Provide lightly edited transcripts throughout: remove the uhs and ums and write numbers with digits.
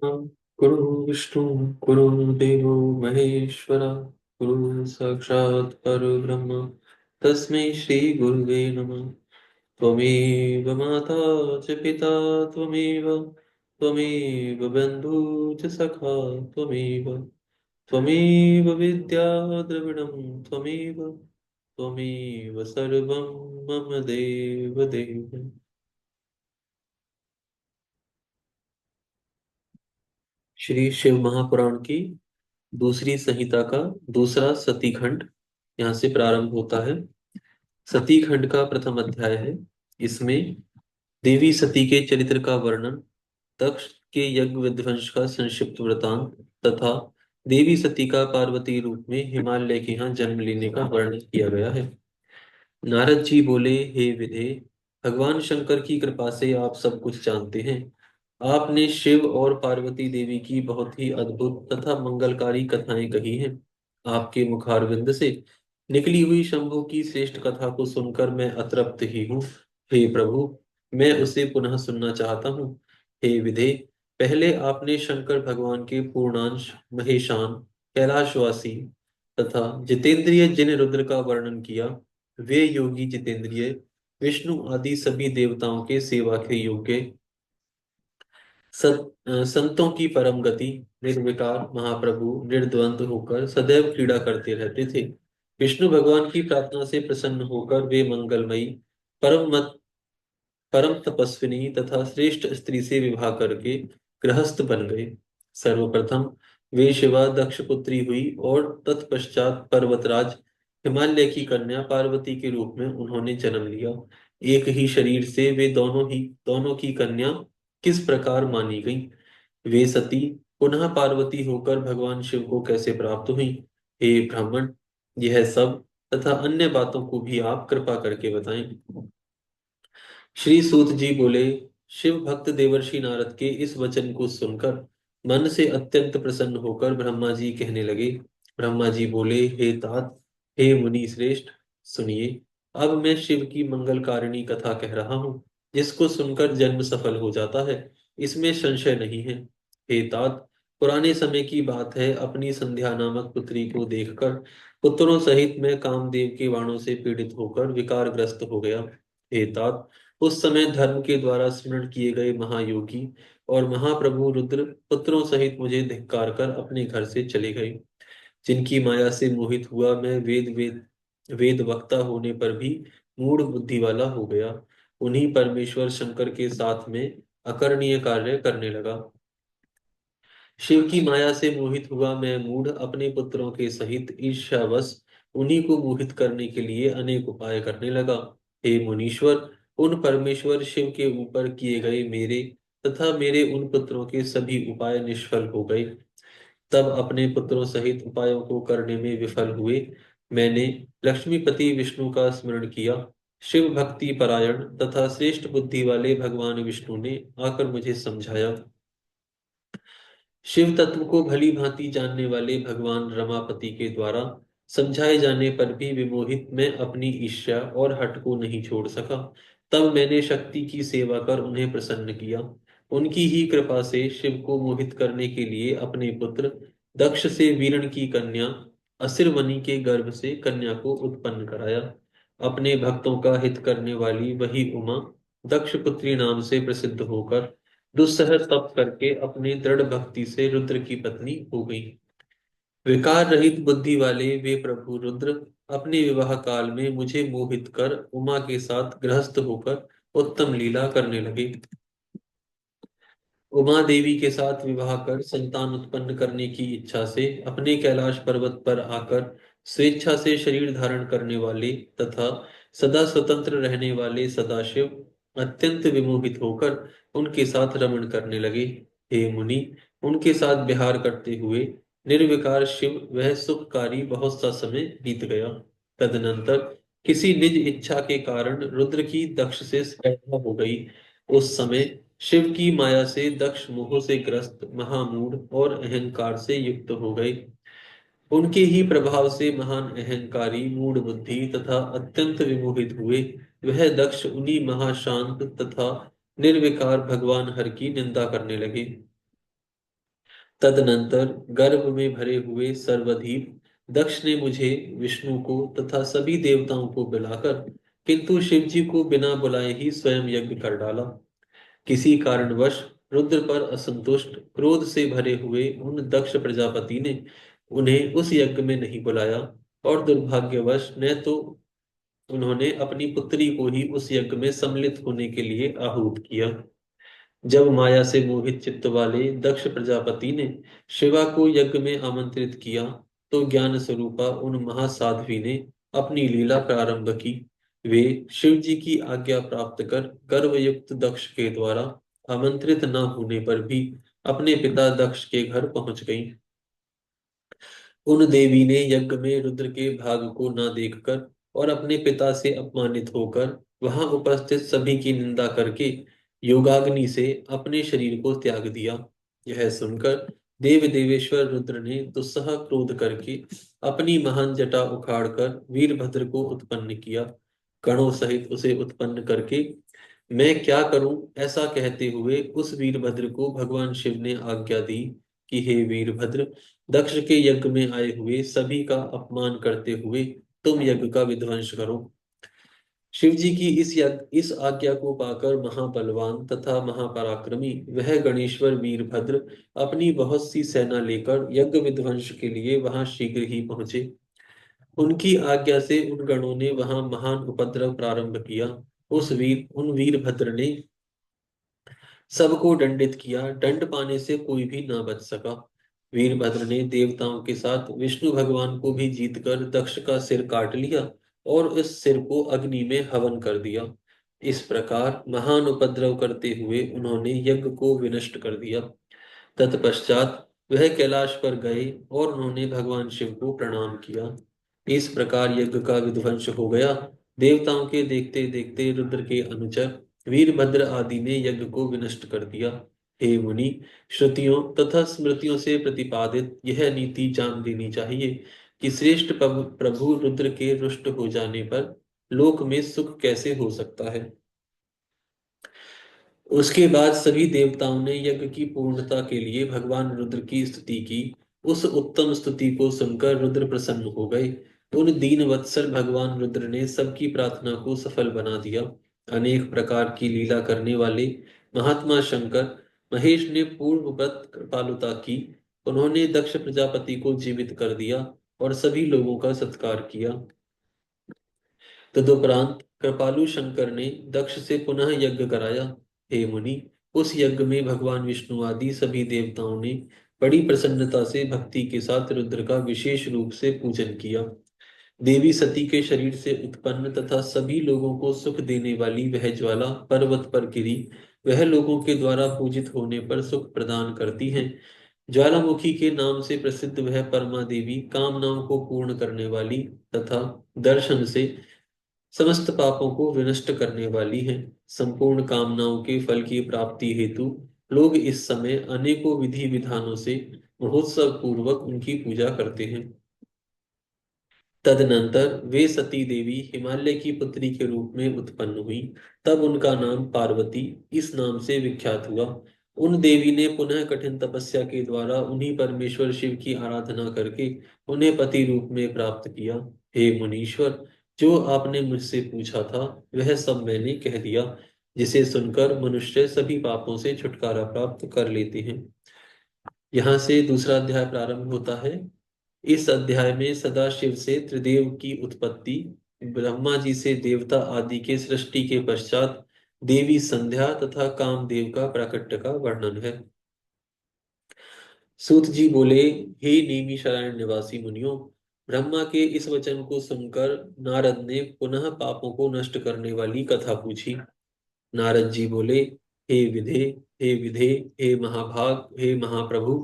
गुरु विष्णु गुरु देवो महेश्वर गुरु साक्षात् परब्रह्म तस्मै श्री गुरुवे नमः। त्वमेव माता च पिता त्वमेव त्वमेव बन्धु च सखा त्वमेव त्वमेव विद्या द्रविणं त्वमेव त्वमेव सर्वं मम देव देव। श्री शिव महापुराण की दूसरी संहिता का दूसरा सती खंड यहाँ से प्रारंभ होता है। सती खंड का प्रथम अध्याय है। इसमें देवी सती के चरित्र का वर्णन, दक्ष के यज्ञ विध्वंस का संक्षिप्त वृतांत तथा देवी सती का पार्वती रूप में हिमालय के यहाँ जन्म लेने का वर्णन किया गया है। नारद जी बोले, हे विधे, भगवान शंकर की कृपा से आप सब कुछ जानते हैं। आपने शिव और पार्वती देवी की बहुत ही अद्भुत तथा मंगलकारी कथाएं कही हैं। आपके मुखारविंद से निकली हुई शंभु की श्रेष्ठ कथा को सुनकर मैं अतृप्त ही हूँ। हे प्रभु, मैं उसे पुनः सुनना चाहता हूँ। हे विधे, पहले आपने शंकर भगवान के पूर्णांश महेशान कैलाशवासी तथा जितेंद्रिय जिन रुद्र का वर्णन किया। वे योगी जितेंद्रिय विष्णु आदि सभी देवताओं के सेवा के योग्य संतों की परम गति, निर्विकार महाप्रभु निर्द्वंद होकर सदैव क्रीड़ा करते रहते थे। विष्णु भगवान की प्रार्थना से प्रसन्न होकर वे मंगलमयी परम परम तपस्विनी तथा श्रेष्ठ स्त्री से विवाह करके गृहस्थ बन गए। सर्वप्रथम वे शिवा दक्ष पुत्री हुई और तत्पश्चात पर्वतराज हिमालय की कन्या पार्वती के रूप में उन्होंने जन्म लिया। एक ही शरीर से वे दोनों की कन्या किस प्रकार मानी गई? वे सती पुनः पार्वती होकर भगवान शिव को कैसे प्राप्त हुई? हे ब्राह्मण, यह सब तथा अन्य बातों को भी आप कृपा करके बताएं। श्री सूत जी बोले, शिव भक्त देवर्षि नारद के इस वचन को सुनकर मन से अत्यंत प्रसन्न होकर ब्रह्मा जी कहने लगे। ब्रह्मा जी बोले, हे तात, हे मुनि श्रेष्ठ, सुनिए। अब मैं शिव की मंगलकारिणी कथा कह रहा हूँ, जिसको सुनकर जन्म सफल हो जाता है, इसमें संशय नहीं है। हे तात, पुराने समय की बात है, अपनी संध्या नामक पुत्री को देखकर पुत्रों सहित मैं कामदेव के बाणों से पीड़ित होकर विकारग्रस्त हो गया। हे तात, उस समय धर्म के द्वारा स्मरण किए गए महायोगी और महाप्रभु रुद्र पुत्रों सहित मुझे धिक्कार कर अपने घर से चले गए। जिनकी माया से मोहित हुआ मैं वेद वेद वेद वक्ता होने पर भी मूढ़ बुद्धि वाला हो गया। उन्हीं परमेश्वर शंकर के साथ में अकर्णीय कार्य करने लगा। शिव की माया से मोहित हुआ मैं मूढ़ अपने पुत्रों के सहित ईर्ष्यावश उन्हीं को मोहित करने के लिए अनेक उपाय करने लगा। हे मुनीश्वर, उन परमेश्वर शिव के ऊपर किए गए मेरे तथा मेरे उन पुत्रों के सभी उपाय निष्फल हो गए। तब अपने पुत्रों सहित उपायों को करने में विफल हुए मैंने लक्ष्मीपति विष्णु का स्मरण किया। शिव भक्ति परायण तथा श्रेष्ठ बुद्धि वाले भगवान विष्णु ने आकर मुझे समझाया। शिव तत्व को भली भांति जानने वाले भगवान रमापति के द्वारा समझाए जाने पर भी विमोहित मैं अपनी ईर्ष्या और हठ को नहीं छोड़ सका। तब मैंने शक्ति की सेवा कर उन्हें प्रसन्न किया। उनकी ही कृपा से शिव को मोहित करने के लिए अपने पुत्र दक्ष से वीरण की कन्या असुरवनी के गर्भ से कन्या को उत्पन्न कराया। अपने भक्तों का हित करने वाली वही उमा दक्ष पुत्री नाम से प्रसिद्ध होकर दुस्सह तप करके अपने दृढ़ भक्ति से रुद्र की पत्नी हो गई। विकार रहित बुद्धि वाले वे प्रभु रुद्र अपने विवाह काल में मुझे मोहित कर उमा के साथ गृहस्थ होकर उत्तम लीला करने लगे। उमा देवी के साथ विवाह कर संतान उत्पन्न करने की इच्छा से अपने कैलाश पर्वत पर आकर स्वेच्छा से शरीर धारण करने वाले तथा सदा स्वतंत्र रहने वाले सदाशिव अत्यंत विमोहित होकर उनके साथ रमण करने लगे। हे मुनि, उनके साथ विहार करते हुए निर्विकार शिव वह सुखकारी बहुत सा समय बीत गया। तदनंतर किसी निज इच्छा के कारण रुद्र की दक्ष से स्पर्धा हो गई। उस समय शिव की माया से दक्ष मोह से ग्रस्त महामूढ़ और अहंकार से युक्त हो गए। उनके ही प्रभाव से महान अहंकारी मूढ़ बुद्धि तथा अत्यंत विमोहित हुए वह दक्ष उन्हीं महाशांत तथा निर्विकार भगवान हर की निंदा करने लगे। तदनंतर गर्भ में भरे हुए सर्वधीप दक्ष ने मुझे, विष्णु को तथा सभी देवताओं को बुलाकर, किंतु शिव जी को बिना बुलाए ही स्वयं यज्ञ कर डाला। किसी कारणवश रुद्र पर असंतुष्ट, क्रोध से भरे हुए उन दक्ष प्रजापति ने उन्हें उस यज्ञ में नहीं बुलाया, और दुर्भाग्यवश न तो उन्होंने अपनी पुत्री को ही उस यज्ञ में सम्मिलित होने के लिए आहूत किया। जब माया से मोहित चित्त वाले दक्ष प्रजापति ने शिवा को यज्ञ में आमंत्रित किया, तो ज्ञान स्वरूपा उन महासाध्वी ने अपनी लीला प्रारंभ की। वे शिव जी की आज्ञा प्राप्त कर गर्वयुक्त दक्ष के द्वारा आमंत्रित न होने पर भी अपने पिता दक्ष के घर पहुंच गईं। उन देवी ने यज्ञ में रुद्र के भाग को न देखकर और अपने पिता से अपमानित होकर वहां उपस्थित सभी की निंदा करके योगाग्नि से अपने शरीर को त्याग दिया। यह सुनकर देव देवेश्वर रुद्र ने दुस्सह क्रोध करके अपनी महान जटा उखाड़कर वीरभद्र को उत्पन्न किया। गणों सहित उसे उत्पन्न करके मैं क्या करूं ऐसा कहते हुए उस वीरभद्र को भगवान शिव ने आज्ञा दी कि हे वीरभद्र, दक्ष के यज्ञ में आए हुए सभी का अपमान करते हुए तुम यज्ञ का विध्वंस करो। शिव जी की इस आज्ञा को पाकर महाबलवान तथा महापराक्रमी वह गणेश्वर वीरभद्र अपनी बहुत सी सेना लेकर यज्ञ विध्वंस के लिए वहां शीघ्र ही पहुंचे। उनकी आज्ञा से उन गणों ने वहां महान उपद्रव प्रारंभ किया। उन वीरभद्र ने सबको दंडित किया, दंड पाने से कोई भी ना बच सका। वीरभद्र ने देवताओं के साथ विष्णु भगवान को भी जीतकर दक्ष का सिर काट लिया और उस सिर को अग्नि में हवन कर दिया। इस प्रकार महान उपद्रव करते हुए उन्होंने यज्ञ को विनष्ट कर दिया। तत्पश्चात वह कैलाश पर गए और उन्होंने भगवान शिव को प्रणाम किया। इस प्रकार यज्ञ का विध्वंस हो गया। देवताओं के देखते देखते रुद्र के अनुचर वीरभद्र आदि ने यज्ञ को विनष्ट कर दिया। हे मुनि, श्रुतियों तथा स्मृतियों से प्रतिपादित यह नीति जान लेनी चाहिए कि श्रेष्ठ प्रभु प्रभु रुद्र के रुष्ट हो जाने पर लोक में सुख कैसे हो सकता है। उसके बाद सभी देवताओं ने यज्ञ की पूर्णता के लिए भगवान रुद्र की स्तुति की। उस उत्तम स्तुति को सुनकर रुद्र प्रसन्न हो गए। उन दीन वत्सल भगवान रुद्र ने सबकी प्रार्थना को सफल बना दिया। अनेक प्रकार की लीला करने वाले महात्मा शंकर महेश ने पूर्ववत कृपालुता की। उन्होंने दक्ष प्रजापति को जीवित कर दिया और सभी लोगों का सत्कार किया। तदुपरांत कृपालु शंकर ने दक्ष से पुनः यज्ञ कराया। हे मुनि, उस यज्ञ में भगवान विष्णु आदि सभी देवताओं ने बड़ी प्रसन्नता से भक्ति के साथ रुद्र का विशेष रूप से पूजन किया। देवी सती के शरीर से उत्पन्न तथा सभी लोगों को सुख देने वाली वह ज्वाला पर्वत पर गिरी। वह लोगों के द्वारा पूजित होने पर सुख प्रदान करती है। ज्वालामुखी के नाम से प्रसिद्ध वह परमा देवी कामनाओं को पूर्ण करने वाली तथा दर्शन से समस्त पापों को विनष्ट करने वाली हैं। संपूर्ण कामनाओं के फल की प्राप्ति हेतु लोग इस समय अनेकों विधि विधानों से महोत्सव पूर्वक उनकी पूजा करते हैं। तदनंतर वे सती देवी हिमालय की पुत्री के रूप में उत्पन्न हुई। तब उनका नाम पार्वती इस नाम से विख्यात हुआ। उन देवी ने पुनः कठिन तपस्या के द्वारा उन्हीं परमेश्वर शिव की आराधना करके उन्हें पति रूप में प्राप्त किया। हे मुनीश्वर, जो आपने मुझसे पूछा था वह सब मैंने कह दिया, जिसे सुनकर मनुष्य सभी पापों से छुटकारा प्राप्त कर लेते हैं। यहाँ से दूसरा अध्याय प्रारंभ होता है। इस अध्याय में सदाशिव से त्रिदेव की उत्पत्ति, ब्रह्मा जी से देवता आदि के सृष्टि के पश्चात देवी संध्या तथा कामदेव का प्राकट्य का वर्णन है। सूत जी बोले, हे नेमि शरण निवासी मुनियों, ब्रह्मा के इस वचन को सुनकर नारद ने पुनः पापों को नष्ट करने वाली कथा पूछी। नारद जी बोले, हे विधे, हे विधे, हे महाभाग, हे महाप्रभु,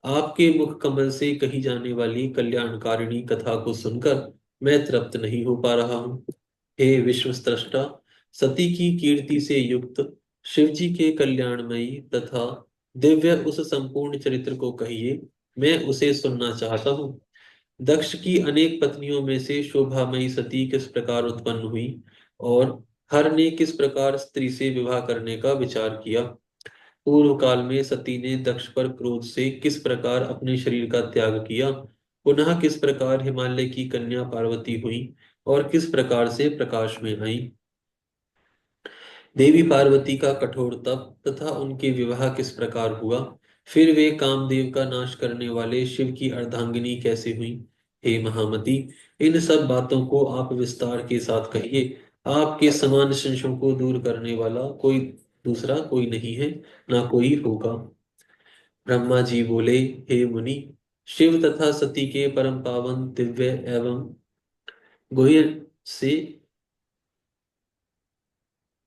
आपके मुख कमल से कही जाने वाली कल्याणकारिणी कथा को सुनकर मैं तृप्त नहीं हो पा रहा हूँ। हे विश्वस्त्रष्टा, सती की कीर्ति से युक्त शिव जी के कल्याणमयी तथा दिव्य उस संपूर्ण चरित्र को कहिए, मैं उसे सुनना चाहता हूँ। दक्ष की अनेक पत्नियों में से शोभामयी सती किस प्रकार उत्पन्न हुई और हर ने किस प्रकार स्त्री से विवाह करने का विचार किया। पूर्व काल में सती ने दक्ष पर क्रोध से किस प्रकार अपने शरीर का त्याग किया, पुनः किस प्रकार हिमालय की कन्या पार्वती हुई और किस प्रकार से प्रकाश में आई। देवी पार्वती का कठोर तप तथा उनके विवाह किस प्रकार हुआ, फिर वे कामदेव का नाश करने वाले शिव की अर्धांगिनी कैसे हुई। हे महामती, इन सब बातों को आप विस्तार के साथ कहिए। आपके समान संशयों को दूर करने वाला कोई दूसरा कोई नहीं है, ना कोई होगा। ब्रह्मा जी बोले, हे मुनि, शिव तथा सती के परम पावन दिव्य एवं गुह्य से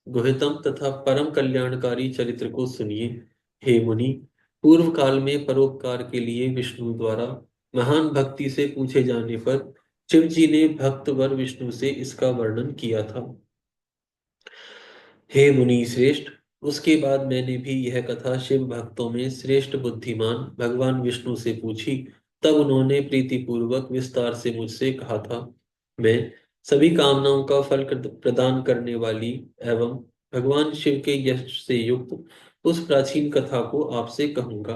गुह्यतम तथा परम कल्याणकारी चरित्र को सुनिए। हे मुनि, पूर्व काल में परोपकार के लिए विष्णु द्वारा महान भक्ति से पूछे जाने पर शिव जी ने भक्त वर विष्णु से इसका वर्णन किया था। हे मुनि श्रेष्ठ, उसके बाद मैंने भी यह कथा शिव भक्तों में श्रेष्ठ बुद्धिमान भगवान विष्णु से पूछी। तब उन्होंने प्रीतिपूर्वक विस्तार से मुझसे कहा था। मैं सभी कामनाओं का फल प्रदान करने वाली एवं भगवान शिव के यश से युक्त उस प्राचीन कथा को आपसे कहूंगा।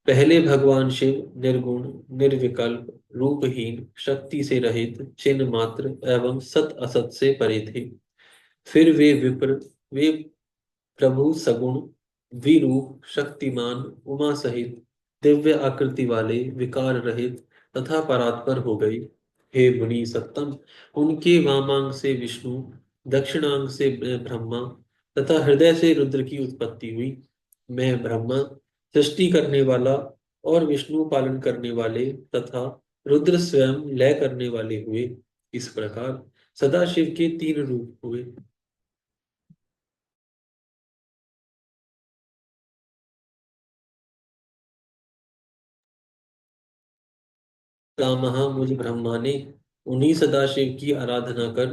पहले भगवान शिव निर्गुण, निर्विकल्प, रूपहीन, शक्ति से रहित, चिन्ह मात्र एवं सत असत से परे थे। फिर वे प्रभु सगुण, विरूप, शक्तिमान, उमा सहित दिव्य आकृति वाले, विकार रहित तथा परात्पर हो गए। हे मुनि सत्तम, उनके वामांग से विष्णु, दक्षिणांग से ब्रह्मा तथा हृदय से रुद्र की उत्पत्ति हुई। मैं ब्रह्मा सृष्टि करने वाला और विष्णु पालन करने वाले तथा रुद्र स्वयं लय करने वाले हुए। इस प्रकार सदाशिव के तीन रूप हुए। पितामह मुझ ब्रह्मा ने उन्हीं सदाशिव की आराधना कर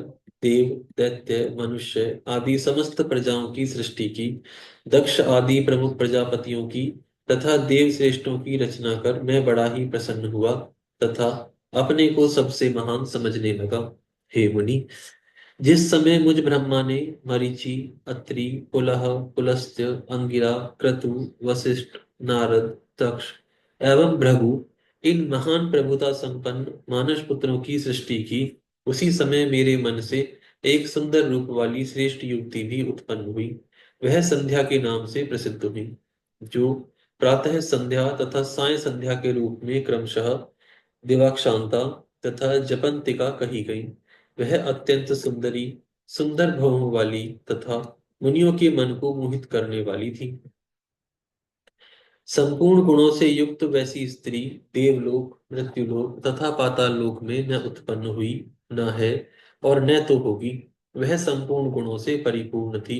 देव, दैत्य, मनुष्य आदि समस्त प्रजाओं की सृष्टि की। दक्ष आदि प्रमुख प्रजापतियों की तथा देव श्रेष्ठों की रचना कर मैं बड़ा ही प्रसन्न हुआ तथा अपने को सबसे महान समझने लगा। हे मुनि, जिस समय मुझ ब्रह्मा ने मरीचि, अत्रि, पुलह, पुलस्त्य, अंगिरा, क्रतु, वशिष्ठ, नारद, दक्ष एवं भृगु इन महान प्रभुता संपन्न मानस पुत्रों की सृष्टि की, उसी समय मेरे मन से एक सुंदर रूप वाली श्रेष्ठ युवती भी उत्पन्न हुई। वह संध्या के नाम से प्रसिद्ध हुई, जो प्रातः संध्या तथा साय संध्या के रूप में क्रमशः दिवाक्षांता तथा जपंतिका कही गई। वह अत्यंत सुंदरी, सुंदर भवों वाली तथा मुनियों के मन को मोहित करने वाली थी। संपूर्ण गुणों से युक्त वैसी स्त्री देवलोक, मृत्युलोक तथा पाताल लोक में न उत्पन्न हुई, न है और न तो होगी। वह संपूर्ण गुणों से परिपूर्ण थी।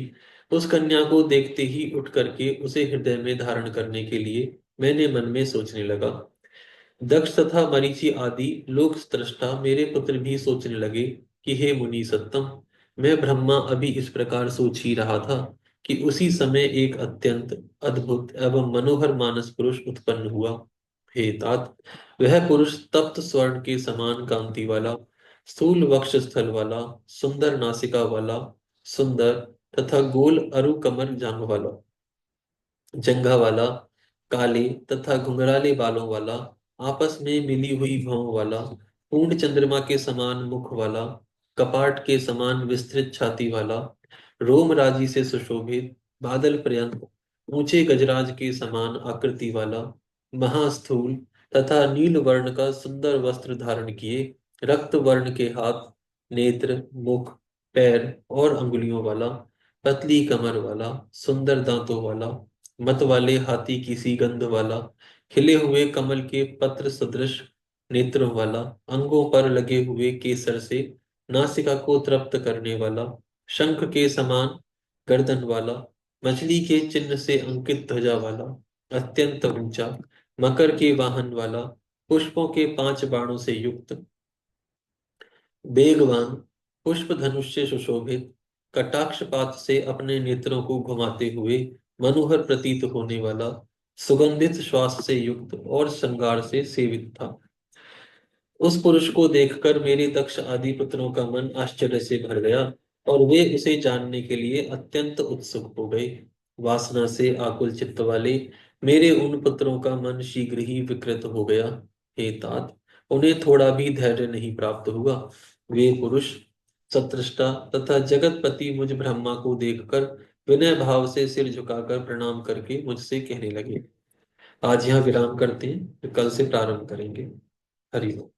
उस कन्या को देखते ही उठ करके उसे हृदय में धारण करने के लिए मैंने मन में सोचने लगा। दक्ष तथा मरीचि आदि लोक स्रष्टा मेरे पुत्र भी सोचने लगे कि हे मुनि सत्तम, मैं ब्रह्मा अभी इस प्रकार सोच ही रहा था कि उसी समय एक अत्यंत अद्भुत एवं मनोहर मानस पुरुष उत्पन्न हुआ। हे तात, वह पुरुष तप्त स्वर्ण के समान कांति वाला, स्थूल वक्ष स्थल वाला, सुंदर नासिका वाला, सुंदर तथा गोल अरु कमर जांग वाला, जंघा वाला, काले तथा घुंघराले बालों वाला, आपस में मिली हुई भौं वाला, पूर्ण चंद्रमा के समान मुख वाला, कपाट के समान विस्तृत छाती वाला, रोम राजी से सुशोभित, बादल पर्यंत ऊंचे गजराज के समान आकृति वाला, महास्थूल तथा नील वर्ण का सुंदर वस्त्र धारण किए, रक्त वर्ण के हाथ, नेत्र, मुख, पैर और अंगुलियों वाला, पतली कमर वाला, सुंदर दांतों वाला, मत वाले हाथी की सी गंध वाला, खिले हुए कमल के पत्र सदृश नेत्रों वाला, अंगों पर लगे हुए केसर से नासिका को तृप्त करने वाला, शंख के समान गर्दन वाला, मछली के चिन्ह से अंकित ध्वजा वाला, अत्यंत ऊंचा, मकर के वाहन वाला, पुष्पों के 5 बाणों से युक्त, वेगवान, पुष्प धनुष से सुशोभित, कटाक्षपात से अपने नेत्रों को घुमाते हुए मनोहर प्रतीत होने वाला, सुगंधित श्वास से युक्त और श्रृंगार से सेवित था। उस पुरुष को देखकर मेरे दक्ष आदि पुत्रों का मन आश्चर्य से भर गया और वे उसे जानने के लिए अत्यंत उत्सुक हो गए। वासना से आकुल चित्त वाले मेरे उन पुत्रों का मन शीघ्र ही विकृत हो गया। हे तात, उन्हें थोड़ा भी धैर्य नहीं प्राप्त हुआ। वे पुरुष सत्रष्टा तथा जगतपति मुझ ब्रह्मा को देखकर विनय भाव से सिर झुकाकर प्रणाम करके मुझसे कहने लगे। आज यहाँ विराम करते हैं, फिर कल से प्रारंभ करेंगे। हरि ओम।